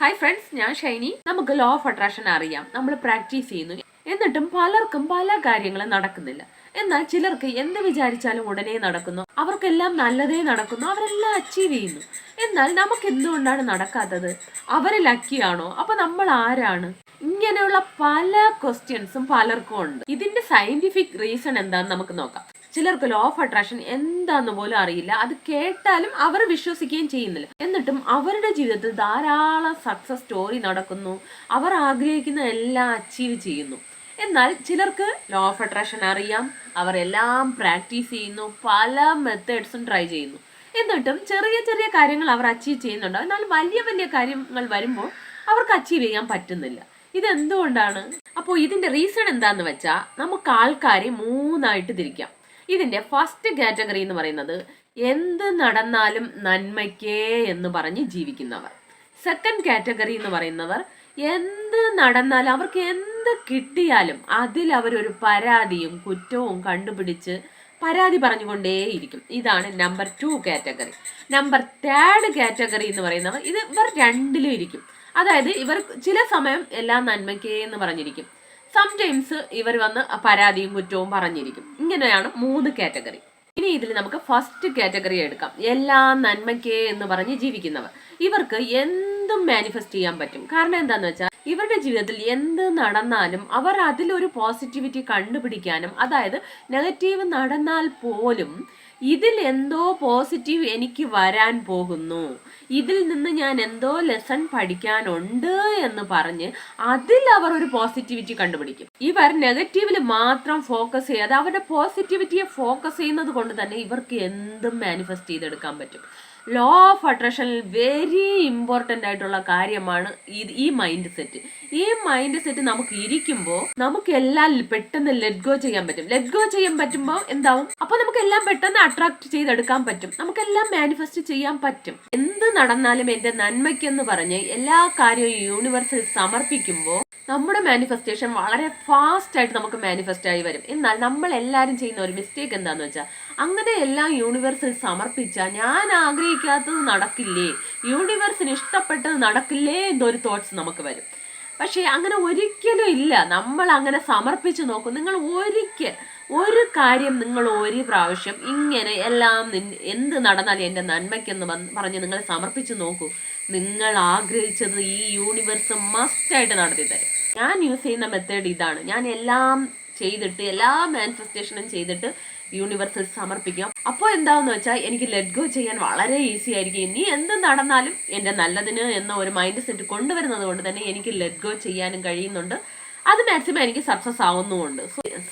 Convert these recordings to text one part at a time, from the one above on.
Hi friends, ഞാൻ ഷൈനി. നമുക്ക് law of attraction അറിയാം, നമ്മൾ പ്രാക്ടീസ് ചെയ്യുന്നു. എന്നിട്ടും പലർക്കും പല കാര്യങ്ങളും നടക്കുന്നില്ല. എന്നാൽ ചിലർക്ക് എന്ത് വിചാരിച്ചാലും ഉടനെ നടക്കുന്നു, അവർക്കെല്ലാം നല്ലതേ നടക്കുന്നു, അവരെല്ലാം അച്ചീവ് ചെയ്യുന്നു. എന്നാൽ നമുക്ക് എന്തുകൊണ്ടാണ് നടക്കാത്തത്? അവര് ലക്കിയാണോ? അപ്പൊ നമ്മൾ ആരാണ്? ഇങ്ങനെയുള്ള പല ക്വസ്റ്റ്യൻസും പലർക്കും ഉണ്ട്. ഇതിന്റെ സയന്റിഫിക് റീസൺ എന്താന്ന് നമുക്ക് നോക്കാം. ചിലർക്ക് ലോ ഓഫ് അട്രാക്ഷൻ എന്താന്ന് പോലും അറിയില്ല. അത് കേട്ടാലും അവർ വിശ്വസിക്കുകയും ചെയ്യുന്നില്ല. എന്നിട്ടും അവരുടെ ജീവിതത്തിൽ ധാരാളം സക്സസ് സ്റ്റോറി നടക്കുന്നു. അവർ ആഗ്രഹിക്കുന്ന എല്ലാം അച്ചീവ് ചെയ്യുന്നു. എന്നാൽ ചിലർക്ക് ലോ ഓഫ് അട്രാക്ഷൻ അറിയാം, അവർ എല്ലാം പ്രാക്ടീസ് ചെയ്യുന്നു, പല മെത്തേഡ്സും ട്രൈ ചെയ്യുന്നു. എന്നിട്ടും ചെറിയ ചെറിയ കാര്യങ്ങൾ അവർ അച്ചീവ് ചെയ്യുന്നുണ്ട്. എന്നാൽ വലിയ വലിയ കാര്യങ്ങൾ വരുമ്പോൾ അവർക്ക് അച്ചീവ് ചെയ്യാൻ പറ്റുന്നില്ല. ഇതെന്തുകൊണ്ടാണ്? അപ്പോൾ ഇതിന്റെ റീസൺ എന്താന്ന് വെച്ചാൽ നമുക്ക് ആൾക്കാരെ മൂന്നായിട്ട് തിരിക്കാം. ഇതിന്റെ ഫസ്റ്റ് കാറ്റഗറി എന്ന് പറയുന്നത് എന്ത് നടന്നാലും നന്മയ്ക്കേ എന്ന് പറഞ്ഞ് ജീവിക്കുന്നവർ. സെക്കൻഡ് കാറ്റഗറി എന്ന് പറയുന്നവർ എന്ത് നടന്നാലും അവർക്ക് എന്ത് കിട്ടിയാലും അതിൽ അവരൊരു പരാതിയും കുറ്റവും കണ്ടുപിടിച്ച് പരാതി പറഞ്ഞുകൊണ്ടേയിരിക്കും. ഇതാണ് നമ്പർ 2 കാറ്റഗറി. നമ്പർ 3 കാറ്റഗറി എന്ന് പറയുന്നവർ ഇവർ രണ്ടിലും ഇരിക്കും. അതായത് ഇവർ ചില സമയം എല്ലാം നന്മയ്ക്കേ എന്ന് പറഞ്ഞിരിക്കും, സംടൈംസ് ഇവർ വന്ന് പരാതിയും കുറ്റവും പറഞ്ഞിരിക്കും. ഇങ്ങനെയാണ് 3 കാറ്റഗറി. ഇനി ഇതിൽ നമുക്ക് ഫസ്റ്റ് കാറ്റഗറി എടുക്കാം. എല്ലാം നന്മയ്ക്കേ എന്ന് പറഞ്ഞ് ജീവിക്കുന്നവർ. ഇവർക്ക് എന്തും മാനിഫെസ്റ്റ് ചെയ്യാൻ പറ്റും. കാരണം എന്താന്ന് വെച്ചാൽ ഇവരുടെ ജീവിതത്തിൽ എന്ത് നടന്നാലും അവർ അതിലൊരു പോസിറ്റിവിറ്റി കണ്ടുപിടിക്കാനും, അതായത് നെഗറ്റീവ് നടന്നാൽ പോലും ഇതിൽ എന്തോ പോസിറ്റീവ് എനിക്ക് വരാൻ പോകുന്നു, ഇതിൽ നിന്ന് ഞാൻ എന്തോ ലെസൺ പഠിക്കാനുണ്ട് എന്ന് പറഞ്ഞ് അതിൽ അവർ ഒരു പോസിറ്റിവിറ്റി കണ്ടുപിടിക്കും. ഇവർ നെഗറ്റീവിൽ മാത്രം ഫോക്കസ് ചെയ്യാതെ അവരുടെ പോസിറ്റിവിറ്റിയെ ഫോക്കസ് ചെയ്യുന്നത് കൊണ്ട് തന്നെ ഇവർക്ക് എന്തും മാനിഫെസ്റ്റ് ചെയ്തെടുക്കാൻ പറ്റും. ലോ ഓഫ് അട്രാക്ഷനിൽ വെരി ഇമ്പോർട്ടൻ്റ് ആയിട്ടുള്ള കാര്യമാണ് ഈ മൈൻഡ് സെറ്റ്. ഈ മൈൻഡ് സെറ്റ് നമുക്ക് ഇരിക്കുമ്പോൾ നമുക്ക് എല്ലാം പെട്ടെന്ന് ലെറ്റ് ഗോ ചെയ്യാൻ പറ്റും. ലെറ്റ് ഗോ ചെയ്യാൻ പറ്റുമ്പോൾ എന്താവും? അപ്പൊ നമുക്ക് എല്ലാം പെട്ടെന്ന് അട്രാക്ട് ചെയ്തെടുക്കാൻ പറ്റും, നമുക്കെല്ലാം മാനിഫെസ്റ്റ് ചെയ്യാൻ പറ്റും. എന്ത് നടന്നാലും എന്റെ നന്മയ്ക്കെന്ന് പറഞ്ഞ് എല്ലാ കാര്യവും യൂണിവേഴ്സിൽ സമർപ്പിക്കുമ്പോൾ നമ്മുടെ മാനിഫെസ്റ്റേഷൻ വളരെ ഫാസ്റ്റ് ആയിട്ട് നമുക്ക് മാനിഫെസ്റ്റ് ആയി വരും. എന്നാൽ നമ്മൾ എല്ലാവരും ചെയ്യുന്ന ഒരു മിസ്റ്റേക്ക് എന്താന്ന് വെച്ചാൽ അങ്ങനെ എല്ലാം യൂണിവേഴ്സിൽ സമർപ്പിച്ചാൽ ഞാൻ ആഗ്രഹിക്കാത്തത് നടക്കില്ലേ, യൂണിവേഴ്സിന് ഇഷ്ടപ്പെട്ടത് നടക്കില്ലേ എന്നൊരു തോട്ട്സ് നമുക്ക് വരും. പക്ഷേ അങ്ങനെ ഒരിക്കലും ഇല്ല. നമ്മൾ അങ്ങനെ സമർപ്പിച്ച് നോക്കും. നിങ്ങൾ ഒരു കാര്യം നിങ്ങൾ ഒരു പ്രാവശ്യം ഇങ്ങനെ എല്ലാം എന്ത് നടന്നാലും എൻ്റെ നന്മയ്ക്കെന്ന് പറഞ്ഞ് നിങ്ങൾ സമർപ്പിച്ച് നോക്കൂ. നിങ്ങൾ ആഗ്രഹിച്ചത് ഈ യൂണിവേഴ്സ് മസ്റ്റായിട്ട് നടത്തി തരും. ഞാൻ യൂസ് ചെയ്യുന്ന മെത്തേഡ് ഇതാണ്. ഞാൻ എല്ലാം ചെയ്തിട്ട് എല്ലാ മാനിഫെസ്റ്റേഷനും ചെയ്തിട്ട് യൂണിവേഴ്സിൽ സമർപ്പിക്കാം. അപ്പോൾ എന്താണെന്ന് വെച്ചാൽ എനിക്ക് ലെറ്റ് ഗോ ചെയ്യാൻ വളരെ ഈസി ആയിരിക്കും. ഇനി എന്ത് നടന്നാലും എൻ്റെ നല്ലതിന് എന്ന ഒരു മൈൻഡ് സെറ്റ് കൊണ്ടുവരുന്നത് കൊണ്ട് തന്നെ എനിക്ക് ലെറ്റ് ഗോ ചെയ്യാനും കഴിയുന്നുണ്ട്. അത് മാക്സിമം എനിക്ക് സക്സസ് ആവുന്നുമുണ്ട്.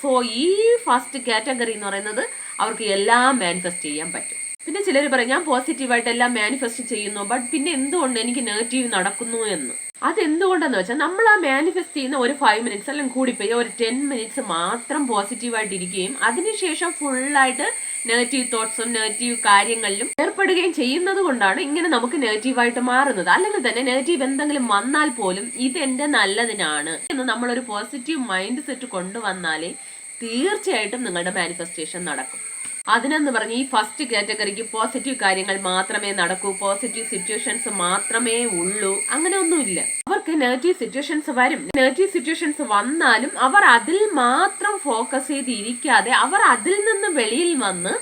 സോ ഈ ഫസ്റ്റ് കാറ്റഗറി എന്ന് പറയുന്നത് അവർക്ക് എല്ലാം മാനിഫെസ്റ്റ് ചെയ്യാൻ പറ്റും. പിന്നെ ചിലർ പറയും ഞാൻ പോസിറ്റീവായിട്ട് എല്ലാം മാനിഫെസ്റ്റ് ചെയ്യുന്നു, ബട്ട് പിന്നെ എന്തുകൊണ്ട് എനിക്ക് നെഗറ്റീവ് നടക്കുന്നു എന്ന്. അതെന്തുകൊണ്ടെന്ന് വെച്ചാൽ നമ്മൾ ആ മാനിഫെസ്റ്റ് ചെയ്യുന്ന ഒരു 5 മിനിറ്റ്സ് അല്ലെങ്കിൽ കൂടിപ്പോയി ഒരു 10 മിനിറ്റ്സ് മാത്രം പോസിറ്റീവായിട്ട് ഇരിക്കുകയും അതിനുശേഷം ഫുള്ളായിട്ട് നെഗറ്റീവ് തോട്ട്സും നെഗറ്റീവ് കാര്യങ്ങളിലും ഏർപ്പെടുകയും ചെയ്യുന്നത് കൊണ്ടാണ് ഇങ്ങനെ നമുക്ക് നെഗറ്റീവായിട്ട് മാറുന്നത്. അല്ലെങ്കിൽ തന്നെ നെഗറ്റീവ് എന്തെങ്കിലും വന്നാൽ പോലും ഇത് എൻ്റെ നല്ലതിനാണ് എന്ന് നമ്മളൊരു പോസിറ്റീവ് മൈൻഡ് സെറ്റ് കൊണ്ടുവന്നാലേ തീർച്ചയായിട്ടും നിങ്ങളുടെ മാനിഫെസ്റ്റേഷൻ നടക്കും. അതിനെന്ന് പറഞ്ഞ് ഈ ഫസ്റ്റ് കാറ്റഗറിക്ക് പോസിറ്റീവ് കാര്യങ്ങൾ മാത്രമേ നടക്കൂ, പോസിറ്റീവ് സിറ്റുവേഷൻസ് മാത്രമേ ഉള്ളൂ, അങ്ങനെ ഒന്നുമില്ല. അവർക്ക് നെഗറ്റീവ് സിറ്റുവേഷൻസ് വരും. നെഗറ്റീവ് സിറ്റുവേഷൻസ് വന്നാലും അവർ അതിൽ മാത്രം ഫോക്കസ് ചെയ്തിരിക്കാതെ അവർ അതിൽ നിന്ന് വെളിയിൽ വന്ന്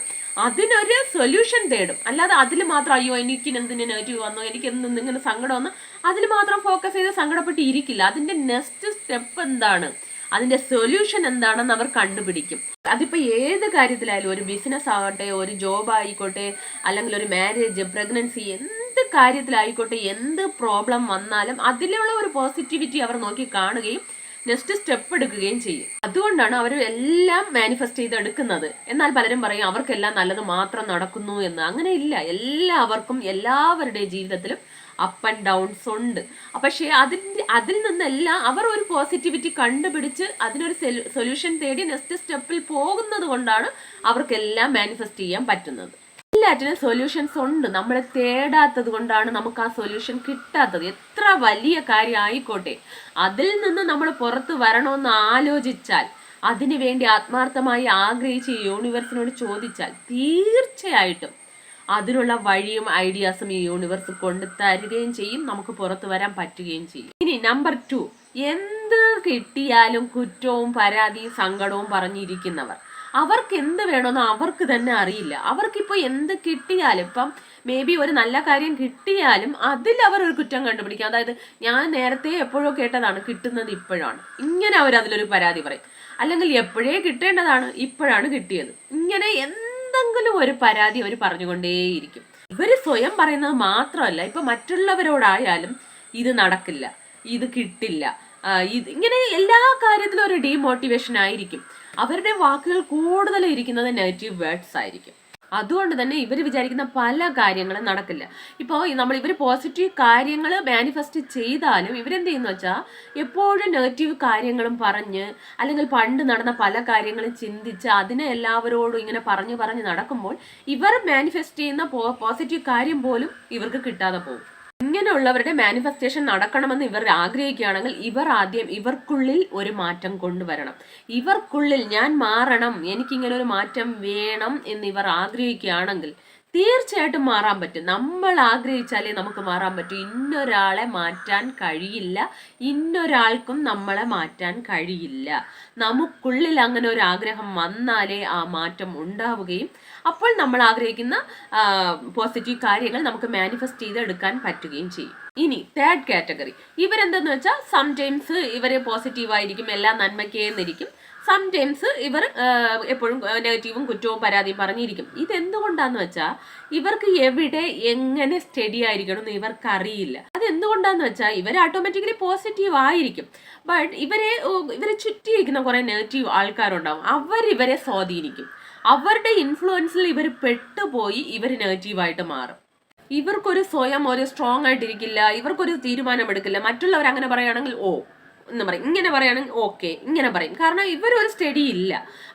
അതിനൊരു സൊല്യൂഷൻ തേടും. അല്ലാതെ അതിൽ മാത്രം അയ്യോ എനിക്ക് എന്തിന് നെഗറ്റീവ് വന്നു, എനിക്ക് എന്തെന്ന് ഇങ്ങനെ സങ്കടം വന്നു അതിൽ മാത്രം ഫോക്കസ് ചെയ്ത് സങ്കടപ്പെട്ട് ഇരിക്കില്ല. അതിന്റെ നെക്സ്റ്റ് സ്റ്റെപ്പ് എന്താണ്, അതിന്റെ സൊല്യൂഷൻ എന്താണെന്ന് അവർ കണ്ടുപിടിക്കും. അതിപ്പോ ഏത് കാര്യത്തിലായാലും, ഒരു ബിസിനസ് ആകട്ടെ, ഒരു ജോബ് ആയിക്കോട്ടെ, അല്ലെങ്കിൽ ഒരു മാരേജ്, പ്രഗ്നൻസി, എന്ത് കാര്യത്തിലായിക്കോട്ടെ, എന്ത് പ്രോബ്ലം വന്നാലും അതിലുള്ള ഒരു പോസിറ്റിവിറ്റി അവർ നോക്കി കാണുകയും നെക്സ്റ്റ് സ്റ്റെപ്പ് എടുക്കുകയും ചെയ്യും. അതുകൊണ്ടാണ് അവർ എല്ലാം മാനിഫെസ്റ്റ് ചെയ്തെടുക്കുന്നത്. എന്നാൽ പലരും പറയും അവർക്കെല്ലാം നല്ലത് മാത്രം നടക്കുന്നു എന്ന്. അങ്ങനെ ഇല്ല. എല്ലാവർക്കും എല്ലാവരുടെ ജീവിതത്തിലും അപ്പ് ആൻഡ് ഡൗൺസ് ഉണ്ട്. പക്ഷേ അതിൽ നിന്നെല്ലാം അവർ ഒരു പോസിറ്റിവിറ്റി കണ്ടുപിടിച്ച് അതിനൊരു സൊല്യൂഷൻ തേടി നെക്സ്റ്റ് സ്റ്റെപ്പിൽ പോകുന്നത് കൊണ്ടാണ് അവർക്കെല്ലാം മാനിഫെസ്റ്റ് ചെയ്യാൻ പറ്റുന്നത്. എല്ലാറ്റിനും സൊല്യൂഷൻസ് ഉണ്ട്. നമ്മളെ തേടാത്തത് കൊണ്ടാണ് നമുക്ക് ആ സൊല്യൂഷൻ കിട്ടാത്തത്. എത്ര വലിയ കാര്യം ആയിക്കോട്ടെ, അതിൽ നിന്ന് നമ്മൾ പുറത്ത് വരണമെന്ന് ആലോചിച്ചാൽ, അതിനു വേണ്ടി ആത്മാർത്ഥമായി ആഗ്രഹിച്ച് യൂണിവേഴ്സിനോട് ചോദിച്ചാൽ തീർച്ചയായിട്ടും അതിനുള്ള വഴിയും ഐഡിയാസും ഈ യൂണിവേഴ്സ് കൊണ്ട് തരികയും ചെയ്യും, നമുക്ക് പുറത്തു വരാൻ പറ്റുകയും ചെയ്യും. ഇനി നമ്പർ 2, എന്ത് കിട്ടിയാലും കുറ്റവും പരാതിയും സങ്കടവും പറഞ്ഞിരിക്കുന്നവർ. അവർക്ക് എന്ത് വേണമെന്ന് അവർക്ക് തന്നെ അറിയില്ല. അവർക്കിപ്പോൾ എന്ത് കിട്ടിയാലും, ഇപ്പം മേ ബി ഒരു നല്ല കാര്യം കിട്ടിയാലും അതിൽ അവർ ഒരു കുറ്റം കണ്ടുപിടിക്കും. അതായത് ഞാൻ നേരത്തെ എപ്പോഴോ കേട്ടതാണ്, കിട്ടുന്നത് ഇപ്പോഴാണ്, ഇങ്ങനെ അവർ അതിലൊരു പരാതി പറയും. അല്ലെങ്കിൽ എപ്പോഴേ കിട്ടേണ്ടതാണ്, ഇപ്പോഴാണ് കിട്ടിയത്, ഇങ്ങനെ എന്തെങ്കിലും ഒരു പരാതി അവർ പറഞ്ഞുകൊണ്ടേയിരിക്കും. ഇവർ സ്വയം പറയുന്നത് മാത്രമല്ല, ഇപ്പൊ മറ്റുള്ളവരോടായാലും ഇത് നടക്കില്ല, ഇത് കിട്ടില്ല, ഇങ്ങനെ എല്ലാ കാര്യത്തിലും ഒരു ഡീമോട്ടിവേഷൻ ആയിരിക്കും. അവരുടെ വാക്കുകൾ കൂടുതൽ ഇരിക്കുന്നത് നെഗറ്റീവ് വേർഡ്സ് ആയിരിക്കും. അതുകൊണ്ട് തന്നെ ഇവർ വിചാരിക്കുന്ന പല കാര്യങ്ങളും നടക്കില്ല. ഇപ്പോൾ ഇവർ പോസിറ്റീവ് കാര്യങ്ങൾ മാനിഫെസ്റ്റ് ചെയ്താലും ഇവരെന്ത് ചെയ്യുന്നു വെച്ചാൽ എപ്പോഴും നെഗറ്റീവ് കാര്യങ്ങളും പറഞ്ഞ്, അല്ലെങ്കിൽ പണ്ട് നടന്ന പല കാര്യങ്ങളും ചിന്തിച്ച് അതിനെ എല്ലാവരോടും ഇങ്ങനെ പറഞ്ഞ് നടക്കുമ്പോൾ ഇവർ മാനിഫെസ്റ്റ് ചെയ്യുന്ന പോസിറ്റീവ് കാര്യം പോലും ഇവർക്ക് കിട്ടാതെ പോകും. ഇങ്ങനെയുള്ളവരുടെ മാനിഫെസ്റ്റേഷൻ നടക്കണമെന്ന് ഇവർ ആഗ്രഹിക്കുകയാണെങ്കിൽ ഇവർ ആദ്യം ഇവർക്കുള്ളിൽ ഒരു മാറ്റം കൊണ്ടുവരണം. ഇവർക്കുള്ളിൽ ഞാൻ മാറണം, എനിക്കിങ്ങനെ ഒരു മാറ്റം വേണം എന്ന് ഇവർ ആഗ്രഹിക്കുകയാണെങ്കിൽ തീർച്ചയായിട്ടും മാറാൻ പറ്റും. നമ്മൾ ആഗ്രഹിച്ചാലേ നമുക്ക് മാറാൻ പറ്റും. ഇന്നൊരാളെ മാറ്റാൻ കഴിയില്ല, ഇന്നൊരാൾക്കും നമ്മളെ മാറ്റാൻ കഴിയില്ല. നമുക്കുള്ളിൽ അങ്ങനെ ഒരു ആഗ്രഹം വന്നാലേ ആ മാറ്റം ഉണ്ടാവുകയും അപ്പോൾ നമ്മൾ ആഗ്രഹിക്കുന്ന പോസിറ്റീവ് കാര്യങ്ങൾ നമുക്ക് മാനിഫെസ്റ്റ് ചെയ്തെടുക്കാൻ പറ്റുകയും ചെയ്യും. ഇനി 3rd കാറ്റഗറി, ഇവരെന്തെന്ന് വെച്ചാൽ സംടൈംസ് ഇവർ പോസിറ്റീവായിരിക്കും, എല്ലാം നന്മയ്ക്കേന്നിരിക്കും. സംടൈംസ് ഇവർ എപ്പോഴും നെഗറ്റീവും കുറ്റവും പരാതിയും പറഞ്ഞിരിക്കും. ഇതെന്തുകൊണ്ടാന്ന് വെച്ചാൽ ഇവർക്ക് എവിടെ എങ്ങനെ സ്റ്റഡി ആയിരിക്കണം എന്ന് ഇവർക്ക് അറിയില്ല. അതെന്തുകൊണ്ടാന്ന് വെച്ചാൽ ഇവർ ഓട്ടോമാറ്റിക്കലി പോസിറ്റീവ് ആയിരിക്കും. ബട്ട് ഇവരെ ചുറ്റിയിരിക്കുന്ന കുറെ നെഗറ്റീവ് ആൾക്കാരുണ്ടാവും. അവരിവരെ സ്വാധീനിക്കും. അവരുടെ ഇൻഫ്ലുവൻസിൽ ഇവർ പെട്ടുപോയി ഇവർ നെഗറ്റീവായിട്ട് മാറും. ഇവർക്കൊരു സ്വയം ഒരു സ്ട്രോങ് ആയിട്ടിരിക്കില്ല, ഇവർക്കൊരു തീരുമാനം എടുക്കില്ല. മറ്റുള്ളവർ അങ്ങനെ പറയുകയാണെങ്കിൽ ഓ എന്ന് പറയും, ഇങ്ങനെ പറയുകയാണെങ്കിൽ ഓക്കെ ഇങ്ങനെ പറയും. കാരണം ഇവരൊരു സ്റ്റഡി ഇല്ല.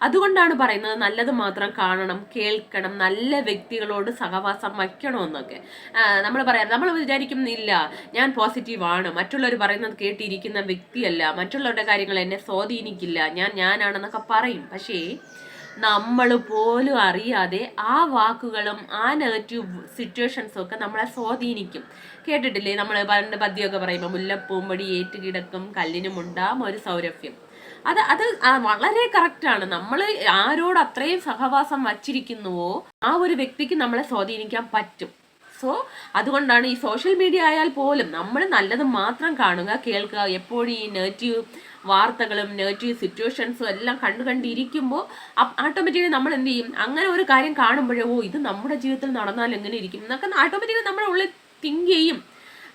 അതുകൊണ്ടാണ് പറയുന്നത് നല്ലത് മാത്രം കാണണം, കേൾക്കണം, നല്ല വ്യക്തികളോട് സഹവാസം വയ്ക്കണമെന്നൊക്കെ നമ്മൾ വിചാരിക്കുന്നില്ല ഞാൻ പോസിറ്റീവാണ്, മറ്റുള്ളവർ പറയുന്നത് കേട്ടിരിക്കുന്ന വ്യക്തിയല്ല, മറ്റുള്ളവരുടെ കാര്യങ്ങൾ എന്നെ സ്വാധീനിക്കില്ല, ഞാനാണെന്നൊക്കെ പറയും. പക്ഷേ നമ്മൾ പോലും അറിയാതെ ആ വാക്കുകളും ആ നെഗറ്റീവ് സിറ്റുവേഷൻസും ഒക്കെ നമ്മളെ സ്വാധീനിക്കും. കേട്ടിട്ടില്ലേ നമ്മൾ പണ്ട് പദ്യമൊക്കെ പറയുമ്പോൾ മുല്ലപ്പൂമ്പൊടി ഏറ്റുകിടക്കും കല്ലിനുമുണ്ടാം ഒരു സൗരഭ്യം. അത് വളരെ കറക്റ്റാണ്. നമ്മൾ ആരോട് അത്രയും സഹവാസം വച്ചിരിക്കുന്നുവോ ആ ഒരു വ്യക്തിക്ക് നമ്മളെ സ്വാധീനിക്കാൻ പറ്റും. സോ അതുകൊണ്ടാണ് ഈ സോഷ്യൽ മീഡിയ ആയാൽ പോലും നമ്മൾ നല്ലത് മാത്രം കാണുക, കേൾക്കുക. എപ്പോഴും ഈ നെഗറ്റീവ് വാർത്തകളും നെഗറ്റീവ് സിറ്റുവേഷൻസും എല്ലാം കണ്ടിരിക്കുമ്പോൾ ഓട്ടോമാറ്റിക്കലി നമ്മൾ എന്ത് ചെയ്യും, അങ്ങനെ ഒരു കാര്യം കാണുമ്പോഴേ ഓ ഇത് നമ്മുടെ ജീവിതത്തിൽ നടന്നാൽ എങ്ങനെ ഇരിക്കും എന്നൊക്കെ ഓട്ടോമാറ്റിക്കലി നമ്മുടെ ഉള്ളിൽ തിങ്ക് ചെയ്യും.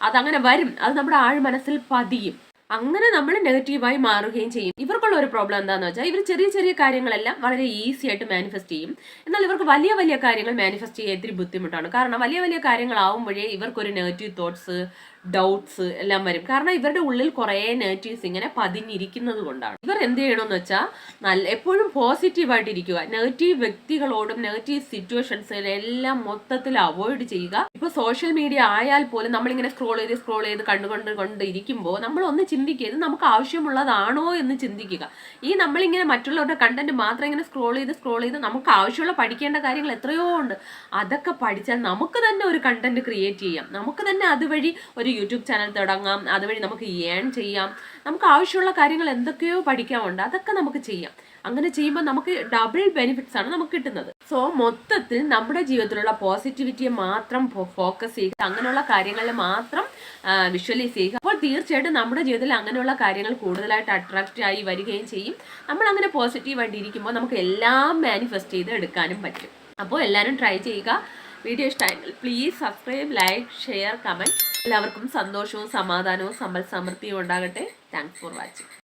അതങ്ങനെ വരും, അത് നമ്മുടെ മനസ്സിൽ പതിയും. അങ്ങനെ നമ്മൾ നെഗറ്റീവായി മാറുകയും ചെയ്യും. ഇവർക്കുള്ള ഒരു പ്രോബ്ലം എന്താണെന്ന് വെച്ചാൽ ഇവർ ചെറിയ ചെറിയ കാര്യങ്ങളെല്ലാം വളരെ ഈസി ആയിട്ട് മാനിഫെസ്റ്റ് ചെയ്യും. എന്നാൽ ഇവർക്ക് വലിയ വലിയ കാര്യങ്ങൾ മാനിഫെസ്റ്റ് ചെയ്യാൻ ഇത്തിരി ബുദ്ധിമുട്ടാണ്. കാരണം വലിയ വലിയ കാര്യങ്ങളാവുമ്പോഴേ ഇവർക്കൊരു നെഗറ്റീവ് തോട്ട്സ്, ഡൗട്ട്സ് എല്ലാം വരും. കാരണം ഇവരുടെ ഉള്ളിൽ കുറേ നെഗറ്റീവ്സ് ഇങ്ങനെ പതിഞ്ഞിരിക്കുന്നത് കൊണ്ടാണ്. ഇവർ എന്ത് ചെയ്യണമെന്ന് വെച്ചാൽ എപ്പോഴും പോസിറ്റീവായിട്ടിരിക്കുക. നെഗറ്റീവ് വ്യക്തികളോടും നെഗറ്റീവ് സിറ്റുവേഷൻസിലെല്ലാം മൊത്തത്തിൽ അവോയ്ഡ് ചെയ്യുക. ഇപ്പൊ സോഷ്യൽ മീഡിയ ആയാൽ പോലും നമ്മളിങ്ങനെ സ്ക്രോൾ ചെയ്ത് കണ്ടുകൊണ്ടിരിക്കുമ്പോൾ നമ്മൾ ഒന്ന് ചിന്തിക്കുക, ഇത് നമുക്ക് ആവശ്യമുള്ളതാണോ എന്ന് ചിന്തിക്കുക. നമ്മളിങ്ങനെ മറ്റുള്ളവരുടെ കണ്ടന്റ് മാത്രം ഇങ്ങനെ സ്ക്രോൾ ചെയ്ത് നമുക്ക് ആവശ്യമുള്ള പഠിക്കേണ്ട കാര്യങ്ങൾ എത്രയോ ഉണ്ട്. അതൊക്കെ പഠിച്ചാൽ നമുക്ക് തന്നെ ഒരു കണ്ടന്റ് ക്രിയേറ്റ് ചെയ്യാം. നമുക്ക് തന്നെ അതുവഴി ഒരു യൂട്യൂബ് ചാനൽ തുടങ്ങാം. അതുവഴി നമുക്ക് ഏൺ ചെയ്യാം. നമുക്ക് ആവശ്യമുള്ള കാര്യങ്ങൾ എന്തൊക്കെയോ പഠിക്കാനുണ്ട്, അതൊക്കെ നമുക്ക് ചെയ്യാം. അങ്ങനെ ചെയ്യുമ്പോൾ നമുക്ക് ഡബിൾ ബെനിഫിറ്റ്സ് ആണ് നമുക്ക് കിട്ടുന്നത്. സോ മൊത്തത്തിൽ നമ്മുടെ ജീവിതത്തിലുള്ള പോസിറ്റിവിറ്റിയെ മാത്രം ഫോക്കസ് ചെയ്യുക, അങ്ങനെയുള്ള കാര്യങ്ങളിൽ മാത്രം വിഷ്വലൈസ് ചെയ്യുക. അപ്പോൾ തീർച്ചയായിട്ടും നമ്മുടെ ജീവിതത്തിൽ അങ്ങനെയുള്ള കാര്യങ്ങൾ കൂടുതലായിട്ട് അട്രാക്റ്റ് ആയി വരികയും ചെയ്യും. നമ്മൾ അങ്ങനെ പോസിറ്റീവായിട്ട് ഇരിക്കുമ്പോൾ നമുക്ക് എല്ലാം മാനിഫെസ്റ്റ് ചെയ്ത് എടുക്കാനും പറ്റും. അപ്പോൾ എല്ലാവരും ട്രൈ ചെയ്യുക. വീഡിയോ ഇഷ്ടമായെങ്കിൽ please subscribe, like, share, comment. എല്ലാവർക്കും സന്തോഷവും സമാധാനവും സമ്പൽ സമൃദ്ധിയും ഉണ്ടാകട്ടെ. Thanks for watching.